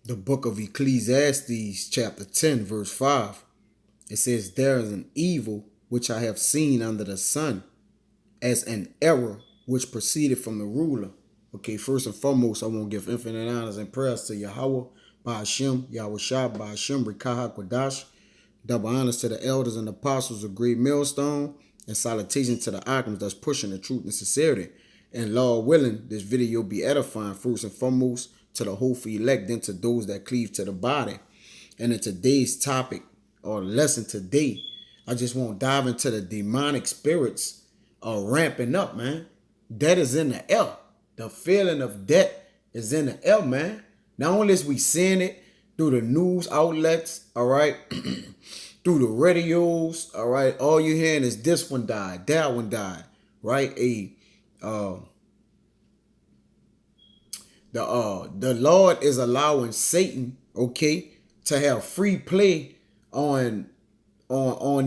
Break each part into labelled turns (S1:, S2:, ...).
S1: the book of Ecclesiastes, chapter 10, verse 5. It says, there is an evil which I have seen under the sun, as an error which proceeded from the ruler. Okay, first and foremost, I want to give infinite honors and prayers to Yahweh, Ba'ashem, Yahweh Shah, Ba'ashem, Rikaha Kwadash. Double honors to the elders and apostles of Great Millstone, and salutations to the icons that's pushing the truth and sincerity. And Lord willing, this video be edifying first and foremost to the hopeful elect, then to those that cleave to the body. And in today's topic or lesson today, I just want to dive into the demonic spirits ramping up, man. Debt is in the air. The feeling of debt is in the air, man. Not only is we seeing it through the news outlets, all right, through the radios, all right, all you're hearing is this one died, that one died, right? The Lord is allowing Satan, okay, to have free play on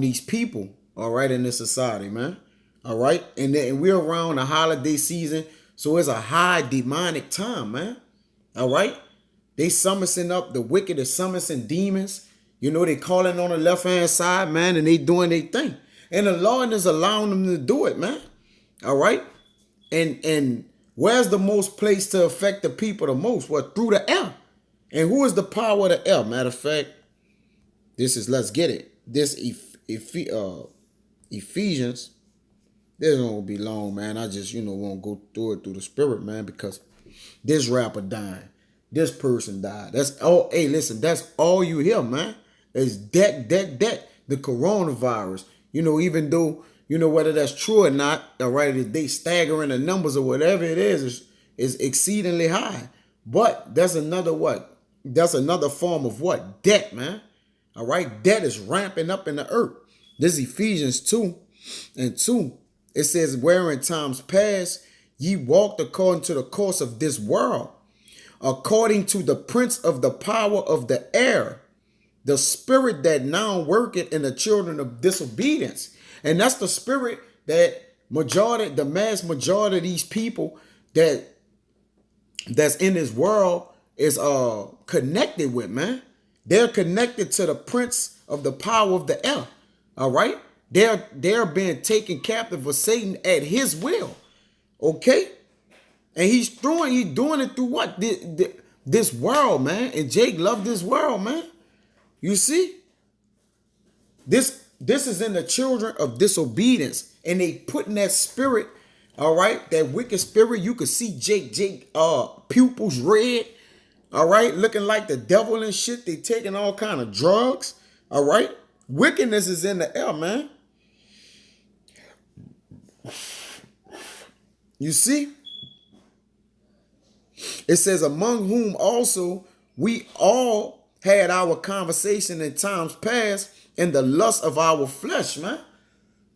S1: these people, all right, in this society, man. All right. And we're around the holiday season. So it's a high demonic time, man. All right. They summoning up the wicked, is summoning demons. You know, they calling on the left-hand side, man, and they doing their thing. And the Lord is allowing them to do it, man. All right. And where's the most place to affect the people the most? Well, through the air. And who is the power of the air? Matter of fact, this is, let's get it. This Ephesians. This ain't gonna be long, man. I just, want to go through it through the spirit, man, because this rapper died. This person died. That's all. Hey, listen, that's all you hear, man. It's debt. The coronavirus. Even though, whether that's true or not, all right, they staggering the numbers or whatever it is exceedingly high. But that's another what? That's another form of what? Debt, man. All right, debt is ramping up in the earth. This is Ephesians 2:2. It says, where in times past ye walked according to the course of this world, according to the prince of the power of the air, the spirit that now worketh in the children of disobedience. And that's the spirit that the mass majority of these people that's in this world is connected with, man. They're connected to the prince of the power of the air. All right. They're being taken captive of Satan at his will. Okay? And he's doing it through what? This world, man. And Jake loved this world, man. You see? This is in the children of disobedience. And they putting that spirit, all right, that wicked spirit. You could see Jake pupils red, all right, looking like the devil and shit. They taking all kind of drugs, all right? Wickedness is in the air, man. You see? It says, among whom also we all had our conversation in times past in the lust of our flesh, man.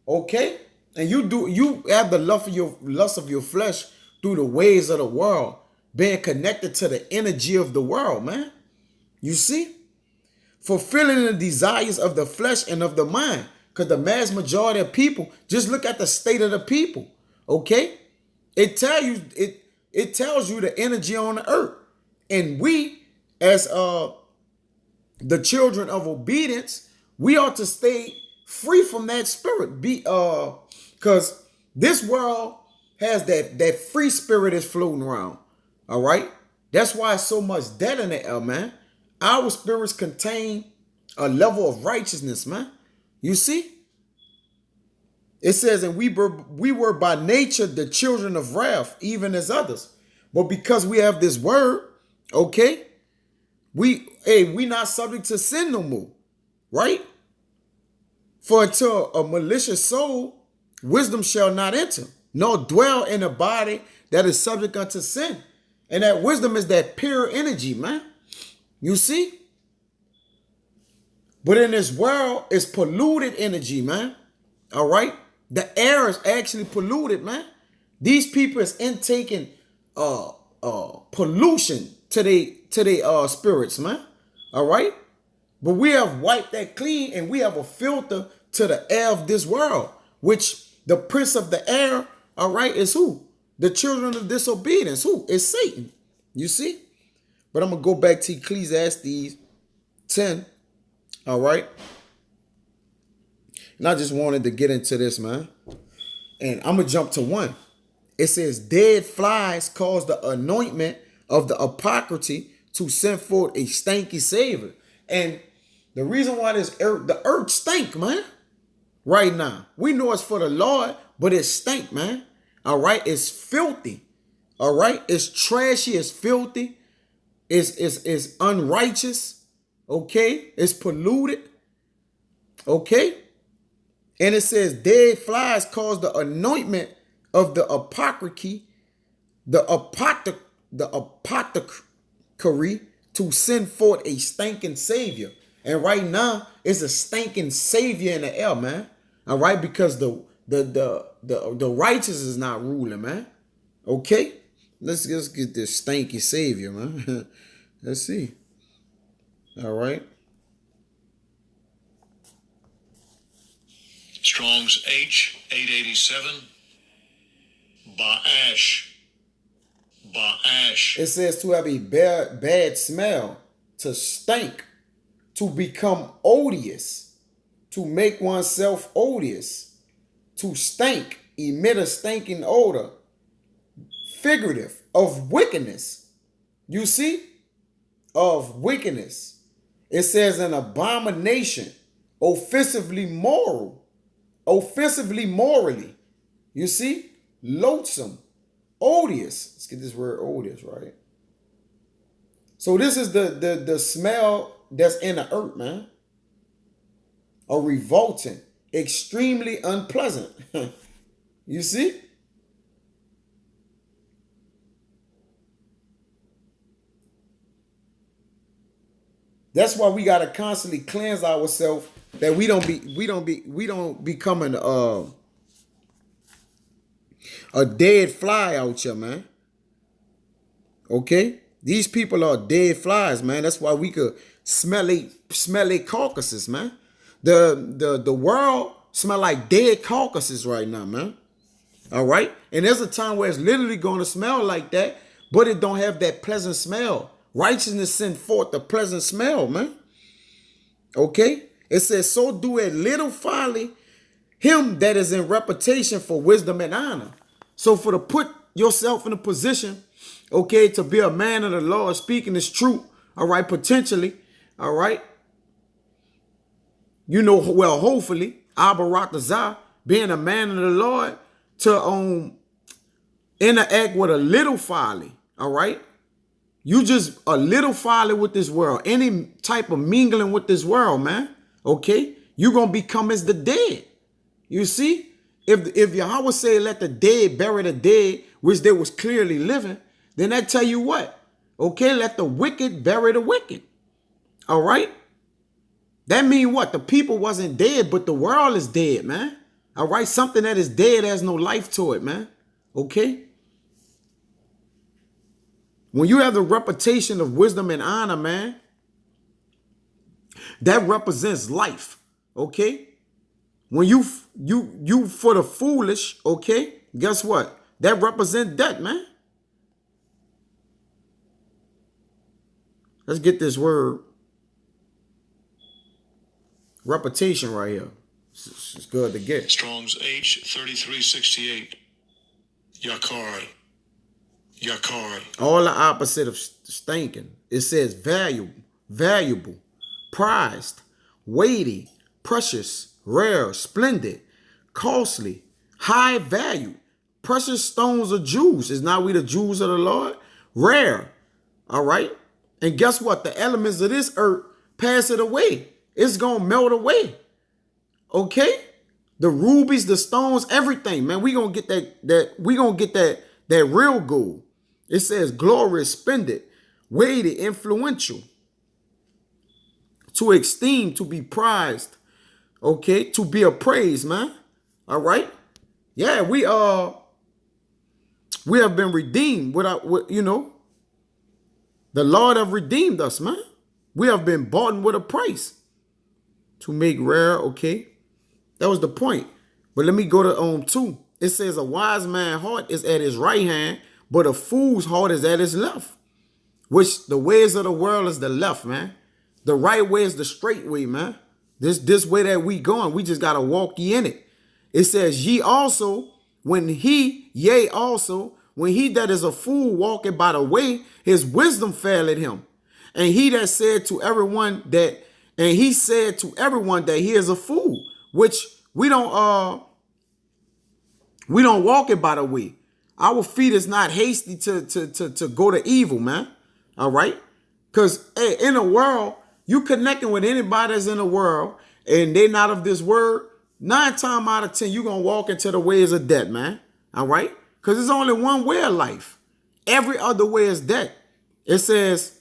S1: Okay? And you have the lust of your flesh through the ways of the world, being connected to the energy of the world, man. You see? Fulfilling the desires of the flesh and of the mind. Because the mass majority of people, just look at the state of the people. Okay? It tells you the energy on the earth. And we, as the children of obedience, we ought to stay free from that spirit. Because this world has that free spirit is floating around. All right? That's why so much debt in the air, man. Our spirits contain a level of righteousness, man. You see? It says, and we were by nature the children of wrath, even as others. But because we have this word, okay, we not subject to sin no more, right? For until a malicious soul, wisdom shall not enter, nor dwell in a body that is subject unto sin. And that wisdom is that pure energy, man. You see? But in this world, it's polluted energy, man. All right? The air is actually polluted, man. These people is intaking pollution to their spirits, man. All right? But we have wiped that clean, and we have a filter to the air of this world, which the prince of the air, all right, is who? The children of disobedience. Who? Is Satan. You see? But I'm going to go back to Ecclesiastes 10. All right. And I just wanted to get into this, man. And I'm going to jump to 1. It says, dead flies cause the anointment of the hypocrisy to send forth a stanky savor. And the reason why the earth stink, man, right now. We know it's for the Lord, but it stink, man. All right. It's filthy. All right. It's trashy. It's filthy. It's unrighteous. Okay. It's polluted. Okay. And it says dead flies cause the anointment of the hypocrisy, the apothecary to send forth a stinking savior. And right now, it's a stinking savior in the air, man. All right, because the righteous is not ruling, man. Okay, let's get this stinky savior, man. Let's see. All right.
S2: Strong's H887. Ba'ash.
S1: It says to have a bad smell, to stink, to become odious, to make oneself odious, to stink, emit a stinking odor, figurative, of wickedness. You see? Of wickedness. It says an abomination, offensively morally. You see? Loathsome, odious. Let's get this word odious right. So this is the smell that's in the earth, man. A revolting, extremely unpleasant. You see? That's why we gotta constantly cleanse ourselves, that we don't becoming a dead fly out here, man. Okay? These people are dead flies, man. That's why we could smell a carcasses, man. The world smell like dead carcasses right now, man. All right? And there's a time where it's literally going to smell like that, but it don't have that pleasant smell. Righteousness send forth the pleasant smell, man. Okay? It says, so do a little folly him that is in reputation for wisdom and honor. So for to put yourself in a position, okay, to be a man of the Lord, speaking this truth, all right, potentially, all right. You know, well, hopefully, Abaratazah, being a man of the Lord, to interact with a little folly, all right. You just a little folly with this world, any type of mingling with this world, man, okay, you're going to become as the dead. You see? If Yahweh say let the dead bury the dead, which they was clearly living, then that tell you what? Okay, let the wicked bury the wicked. All right? That mean what? The people wasn't dead, but the world is dead, man. All right? Something that is dead has no life to it, man. Okay? When you have the reputation of wisdom and honor, man, that represents life. Okay? When you for the foolish, okay, guess what? That represents death, man. Let's get this word reputation right here. It's good to get.
S2: Strong's H3368. Yakar.
S1: All the opposite of stinking. It says valuable, prized, weighty, precious, rare, splendid, costly, high value, precious stones of Jews. Is not we the Jews of the Lord? Rare. All right. And guess what? The elements of this earth pass it away. It's going to melt away. Okay? The rubies, the stones, everything, man. We going to get that real gold. It says glorious, splendid, weighty, influential, to esteem, to be prized. Okay, to be appraised, man. All right. Yeah, we have been redeemed with you know, the Lord have redeemed us, man. We have been bought with a price to make rare. Okay, that was the point. But let me go to 2. It says a wise man's heart is at his right hand, but a fool's heart is at his left. which the ways of the world is the left, man. The right way is the straight way, man. This way that we going, we just gotta walk ye in it. It says, ye also, when he that is a fool walketh by the way, his wisdom faileth him. And he said to everyone that he is a fool, which we don't walk it by the way. Our feet is not hasty to go to evil, man. All right? Because in the world, you connecting with anybody that's in the world and they not of this word, 9 times out of 10, you're going to walk into the ways of death, man. All right? Because there's only one way of life. Every other way is death. It says,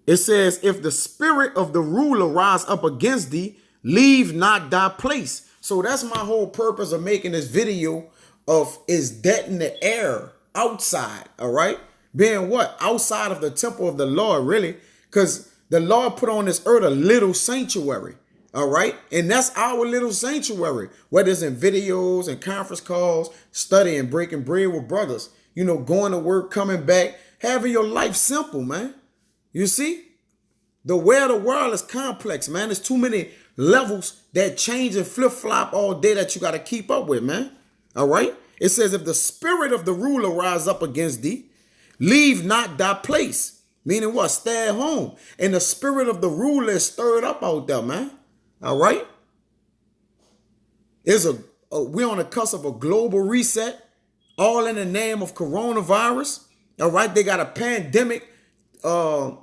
S1: if the spirit of the ruler rise up against thee, leave not thy place. So that's my whole purpose of making this video of is death in the air outside, all right? Being what? Outside of the temple of the Lord, really. Because the Lord put on this earth a little sanctuary, all right? And that's our little sanctuary, whether it's in videos and conference calls, studying, breaking bread with brothers, going to work, coming back, having your life simple, man. You see? The way of the world is complex, man. There's too many levels that change and flip-flop all day that you got to keep up with, man. All right? It says, if the spirit of the ruler rise up against thee, leave not thy place. Meaning what? Stay at home. And the spirit of the ruler is stirred up out there, man. All right? We're on the cusp of a global reset, all in the name of coronavirus. All right? They got a pandemic that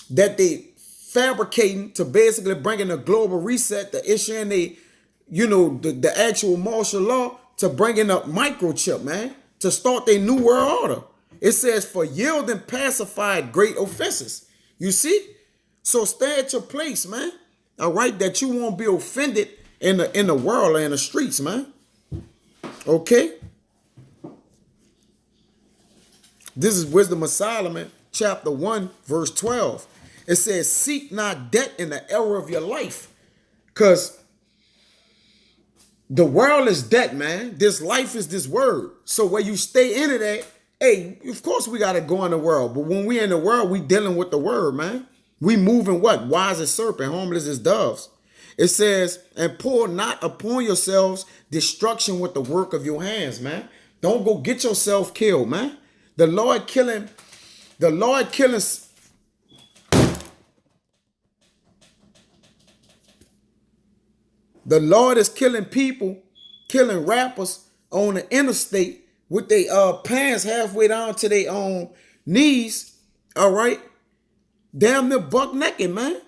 S1: they fabricating to basically bring in a global reset, the issuing the actual martial law to bring in a microchip, man, to start their new world order. It says, for yielding pacified great offenses. You see? So stay at your place, man. All right? That you won't be offended in the world or in the streets, man. Okay? This is Wisdom of Solomon, chapter 1, verse 12. It says, seek not death in the era of your life. Because the world is death, man. This life is this word. So where you stay into that, hey, of course we got to go in the world. But when we in the world, we dealing with the word, man. We moving what? Wise as serpent, harmless as doves. It says, and pour not upon yourselves destruction with the work of your hands, man. Don't go get yourself killed, man. The Lord killing. The Lord is killing people, killing rappers on the interstate with their pants halfway down to their own knees, all right? Damn near buck naked, man.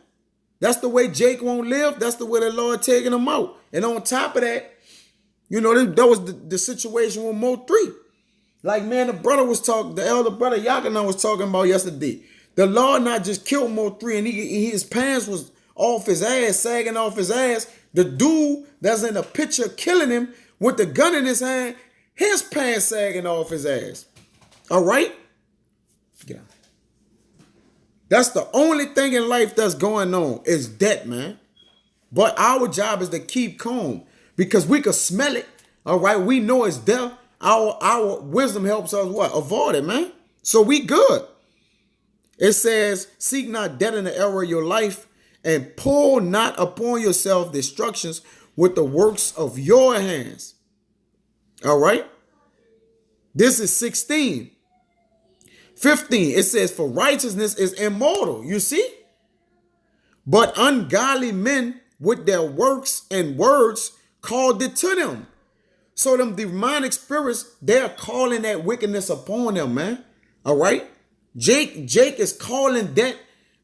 S1: That's the way Jake won't live. That's the way the Lord taking him out. And on top of that, that was the situation with Mo 3. Like, man, the elder brother Yakana was talking about yesterday. The Lord not just killed Mo 3 and his pants was off his ass, sagging off his ass. The dude that's in the picture killing him with the gun in his hand, his pants sagging off his ass. All right? Get out. That's the only thing in life that's going on is death, man. But our job is to keep calm because we can smell it. All right? We know it's death. Our wisdom helps us what? Avoid it, man. So we good. It says, seek not death in the era of your life, and pour not upon yourself destructions with the works of your hands. All right? This is 16. 15, it says, for righteousness is immortal. You see? But ungodly men with their works and words called it to them. So them demonic spirits, they're calling that wickedness upon them, man. All right? Jake is calling that.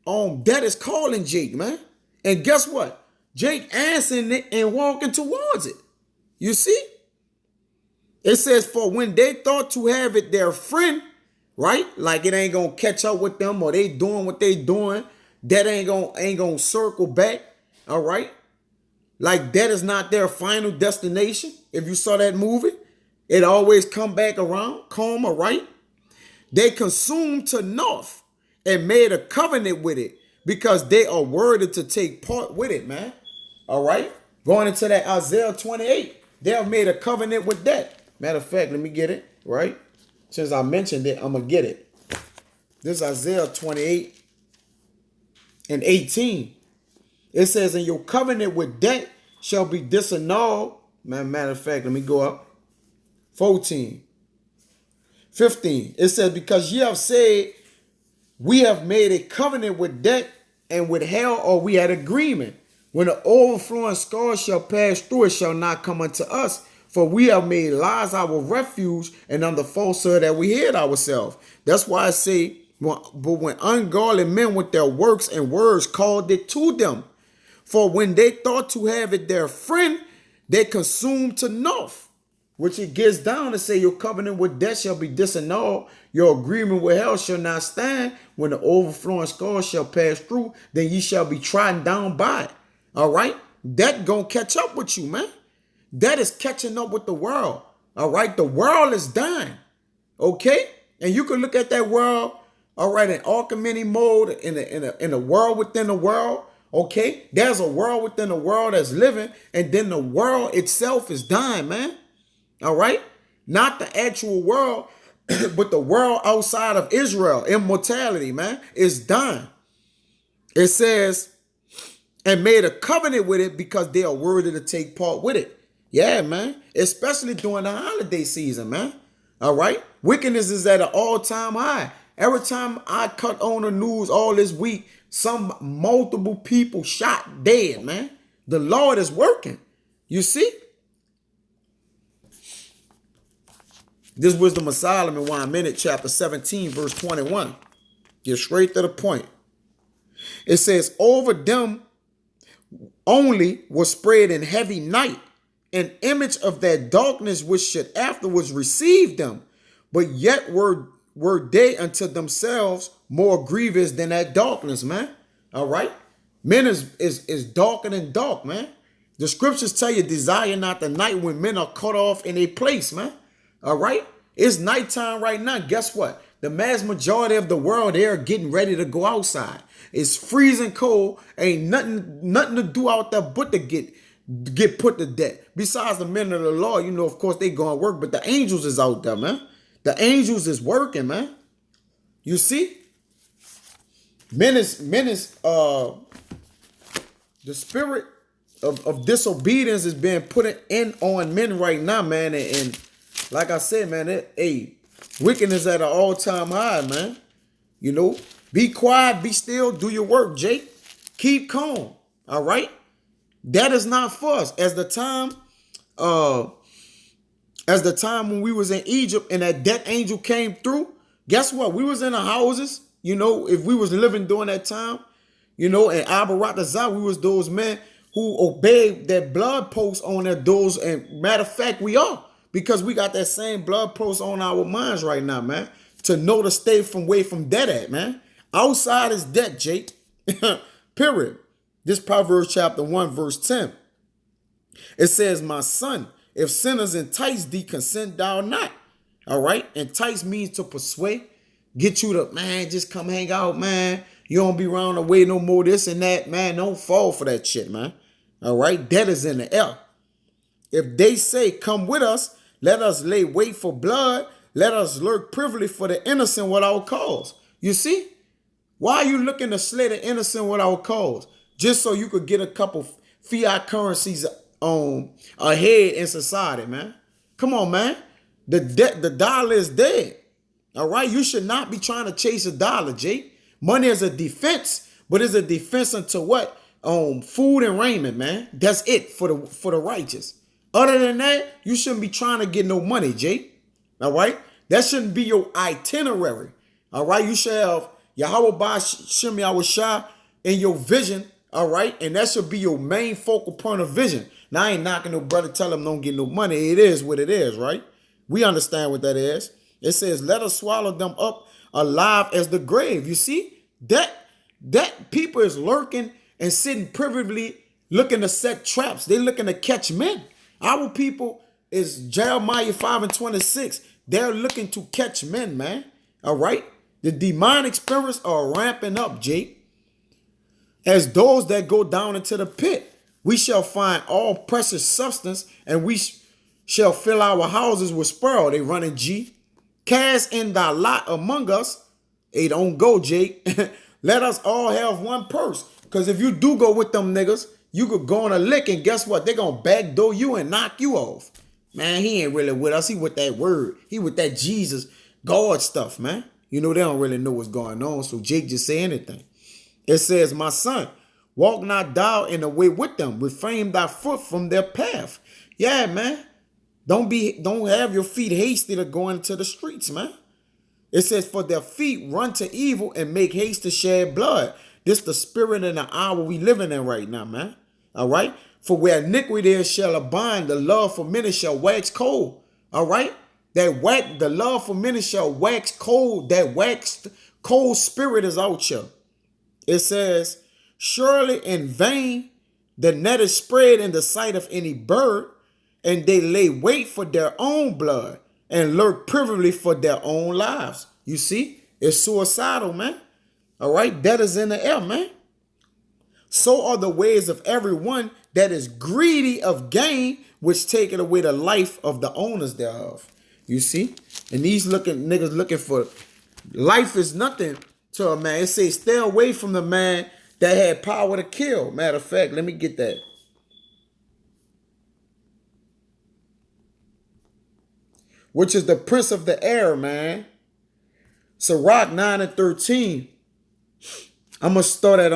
S1: That is calling Jake, man. And guess what? Jake answering it and walking towards it. You see? It says, for when they thought to have it their friend, right? Like it ain't gonna catch up with them or they doing what they doing. That ain't gonna circle back. All right? Like that is not their final destination. If you saw that movie, it always come back around, karma, right? They consumed to north and made a covenant with it because they are worthy to take part with it, man. All right? Going into that Isaiah 28, they have made a covenant with that. Matter of fact, let me get it right? Since I mentioned it, I'm going to get it. This is Isaiah 28 and 18. It says, and your covenant with debt shall be disannulled. Matter of fact, let me go up. 14. 15. It says, because ye have said, we have made a covenant with debt and with hell, or we had agreement. When the overflowing scars shall pass through, it shall not come unto us. For we have made lies our refuge, and under falsehood that we hid ourselves. That's why I say, but when ungodly men with their works and words called it to them, for when they thought to have it their friend, they consumed to naught. Which it gets down to say, your covenant with death shall be disannulled. Your agreement with hell shall not stand. When the overflowing scars shall pass through, then ye shall be trodden down by it. All right? That gonna catch up with you, man. That is catching up with the world. All right? The world is dying. Okay? And you can look at that world, all right, in Archimedes mode, in a world within the world. Okay? There's a world within the world that's living, and then the world itself is dying, man. All right? Not the actual world, but the world outside of Israel, immortality, man, is dying. It says, and made a covenant with it because they are worthy to take part with it. Yeah, man. Especially during the holiday season, man. All right? Wickedness is at an all-time high. Every time I cut on the news all this week, multiple people shot dead, man. The Lord is working. You see? This Wisdom of Solomon, 1 minute, chapter 17, verse 21. Get straight to the point. It says, over them only was spread in heavy night an image of that darkness which should afterwards receive them, but yet were they unto themselves more grievous than that darkness, man. All right? Men is darker than dark, man. The scriptures tell you, desire not the night when men are cut off in a place, man. All right? It's nighttime right now. Guess what? The mass majority of the world, they're getting ready to go outside. It's freezing cold. Ain't nothing to do out there but to get put to death. Besides the men of the law, you know, of course, they go and work, but the angels is out there, man. The angels is working, man. You see? The spirit of disobedience is being put in on men right now, man. And like I said, man, wickedness at an all-time high, man. You know, be quiet, be still, do your work, Jake. Keep calm, all right? That is not for us. As the time when we was in Egypt and that death angel came through, guess what? We was in the houses, you know, if we was living during that time, you know, and Abaratazah, we was those men who obeyed that blood post on their doors. And matter of fact, we are. Because we got that same blood post on our minds right now, man. To know to stay away from death at, man. Outside is death, Jake. Period. This Proverbs chapter 1, verse 10. It says, my son, if sinners entice thee, consent thou not. All right? Entice means to persuade. Get you to, man, just come hang out, man. You don't be around the way no more, this and that, man. Don't fall for that shit, man. All right? Death is in the air. If they say, come with us, let us lay wait for blood. Let us lurk privily for the innocent without cause. You see? Why are you looking to slay the innocent without cause? Just so you could get a couple fiat currencies ahead in society, man. Come on, man. The dollar is dead. All right? You should not be trying to chase a dollar, Jake. Money is a defense, but it's a defense unto what? Food and raiment, man. That's it for the righteous. Other than that, you shouldn't be trying to get no money, Jake. All right? That shouldn't be your itinerary. All right? You should have Yahweh Shem Yahushua in your vision. All right? And that should be your main focal point of vision. Now, I ain't knocking no brother, tell him don't get no money. It is what it is, right? We understand what that is. It says, let us swallow them up alive as the grave. You see? That people is lurking and sitting privately looking to set traps. They looking to catch men. Our people is Jeremiah 5 and 26. They're looking to catch men, man. All right? The demonic spirits are ramping up, Jake. As those that go down into the pit, we shall find all precious substance, and we shall fill our houses with spoil. They running G. Cast in thy lot among us. Hey, don't go, Jake. Let us all have one purse. Because if you do go with them niggas, you could go on a lick, and guess what? They're going to backdoor you and knock you off. Man, he ain't really with us. He with that word. He with that Jesus, God stuff, man. You know, they don't really know what's going on, so Jake just say anything. It says, my son, walk not thou in the way with them. Refrain thy foot from their path. Yeah, man. Don't have your feet hasty to go into the streets, man. It says, for their feet run to evil and make haste to shed blood. This the spirit and the hour we living in right now, man. All right? For where iniquity is shall abide, the love for many shall wax cold. All right? The love for many shall wax cold. That waxed cold spirit is out here. It says, surely in vain the net is spread in the sight of any bird, and they lay wait for their own blood and lurk privily for their own lives. You see, it's suicidal, man. All right, that is in the air, man. So are the ways of everyone that is greedy of gain, which taketh away the life of the owners thereof. You see, and these niggas looking for life is nothing to a man. It says, stay away from the man that had power to kill. Matter of fact, let me get that. Which is the prince of the air, man. Sirach 9 and 13. I'm going to start at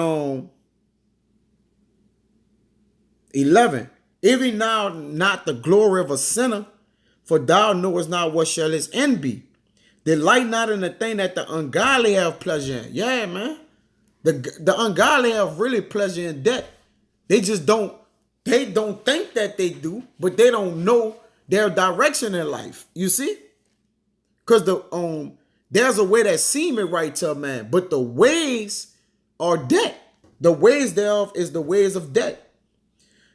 S1: 11. Even now not the glory of a sinner, for thou knowest not what shall his end be. Delight not in the thing that the ungodly have pleasure in. Yeah, man. The ungodly have really pleasure in debt. They don't think that they do, but they don't know their direction in life. You see? Because there's a way that seemeth right to a man, but the ways are debt. The ways thereof is the ways of debt.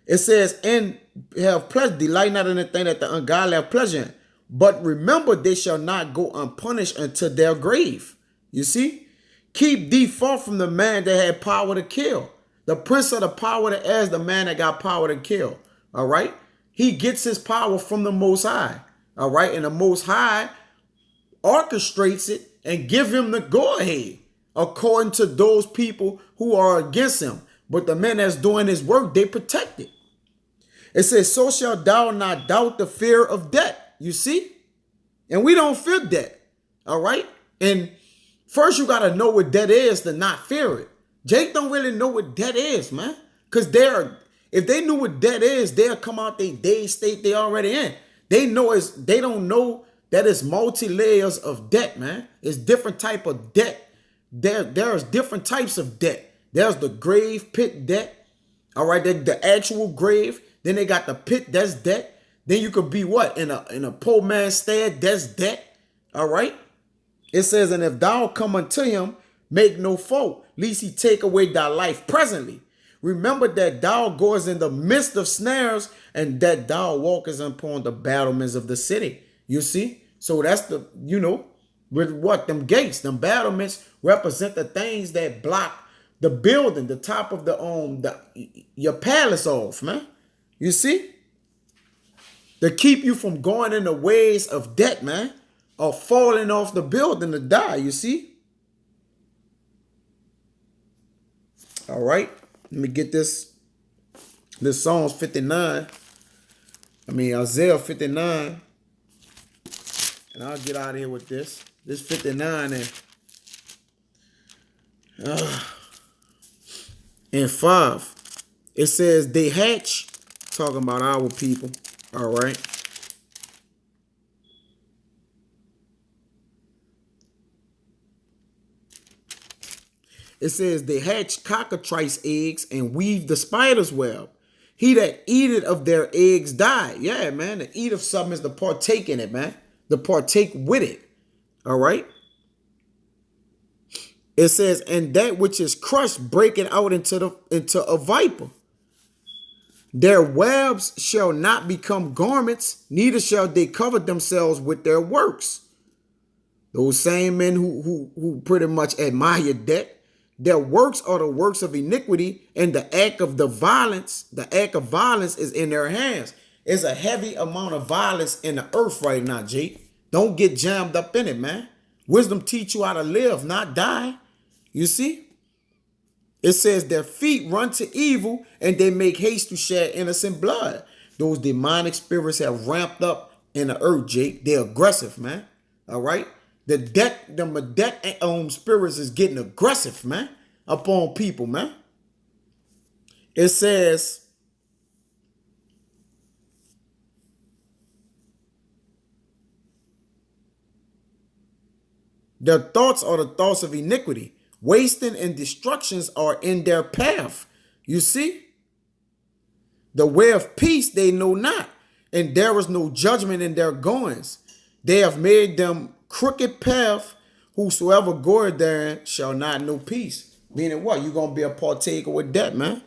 S1: It says, and have pleasure, delight not in the thing that the ungodly have pleasure in. But remember, they shall not go unpunished unto their grave. You see? Keep thee far from the man that had power to kill. The prince of the power to air is the man that got power to kill. All right? He gets his power from the Most High. All right? And the Most High orchestrates it and give him the go-ahead according to those people who are against him. But the men that's doing his work, they protect it. It says, so shalt thou not doubt the fear of death. You see? And we don't fear death. All right? And first you got to know what death is to not fear it. Jake don't really know what death is, man. Because if they knew what death is, they'll come out the day state they already in. They don't know that it's multi-layers of debt, man. It's different type of debt. There's different types of debt. There's the grave pit debt. All right, the actual grave. Then they got the pit, that's debt. Then you could be what? In a poor man's stead, that's debt. All right. It says, and if thou come unto him, make no fault, lest he take away thy life presently. Remember that thou goest in the midst of snares, and that thou walkest upon the battlements of the city. You see? So that's with what? Them gates, them battlements represent the things that block the building, the top of your palace off, man. You see? To keep you from going in the ways of debt, man, or falling off the building to die, you see? All right. Let me get this. This Psalms 59. Isaiah 59. And I'll get out of here with this. This 59 and 5. It says, they hatch. Talking about our people. All right. It says, they hatch cockatrice eggs and weave the spider's web. He that eateth of their eggs die. Yeah, man. To eat of something is to partake in it, man. To partake with it. All right. It says, and that which is crushed breaking out into a viper. Their webs shall not become garments, neither shall they cover themselves with their works. Those same men who pretty much admire debt, their works are the works of iniquity, and the act of violence is in their hands. There's a heavy amount of violence in the earth right now, Jake. Don't get jammed up in it, man. Wisdom teach you how to live, not die. You see? It says their feet run to evil and they make haste to shed innocent blood. Those demonic spirits have ramped up in the earth, Jake. They're aggressive, man. All right? The Medek spirits is getting aggressive, man, upon people, man. It says, their thoughts are the thoughts of iniquity. Wasting and destructions are in their path. You see? The way of peace they know not, and there is no judgment in their goings. They have made them crooked path. Whosoever goeth therein shall not know peace. Meaning what? You're going to be a partaker with that, man.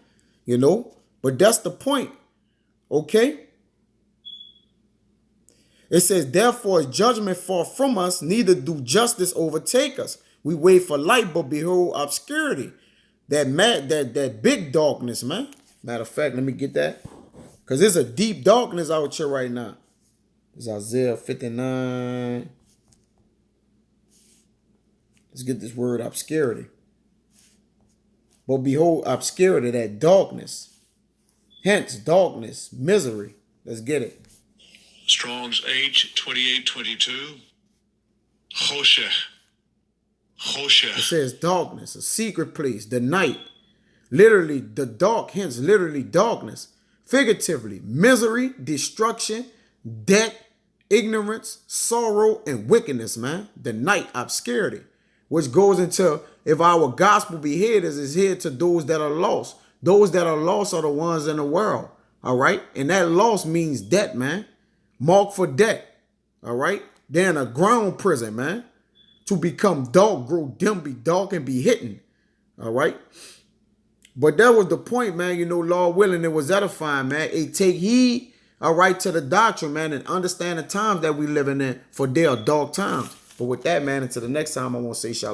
S1: You know? But that's the point. Okay? It says, therefore, judgment fall from us, neither do justice overtake us. We wait for light, but behold obscurity. That big darkness, man. Matter of fact, let me get that. Because there's a deep darkness out here right now. It's Isaiah 59. Let's get this word obscurity. But behold obscurity, that darkness. Hence, darkness, misery. Let's get it.
S2: Strong's H 2822. Choshech.
S1: It says darkness, a secret place, the night. Literally, the dark, hence literally darkness. Figuratively, misery, destruction, death, ignorance, sorrow, and wickedness, man. The night, obscurity. Which goes into, if our gospel be hid, is hid to those that are lost. Those that are lost are the ones in the world. All right? And that lost means death, man. Marked for death. All right? They're in a ground prison, man. To become dark, grow dim, be dark, and be hidden. All right? But that was the point, man. You know, Lord willing, it was edifying, man. It take heed, all right, to the doctrine, man, and understand the times that we living in, for they are dark times. But with that, man, until the next time, I want to say shalom.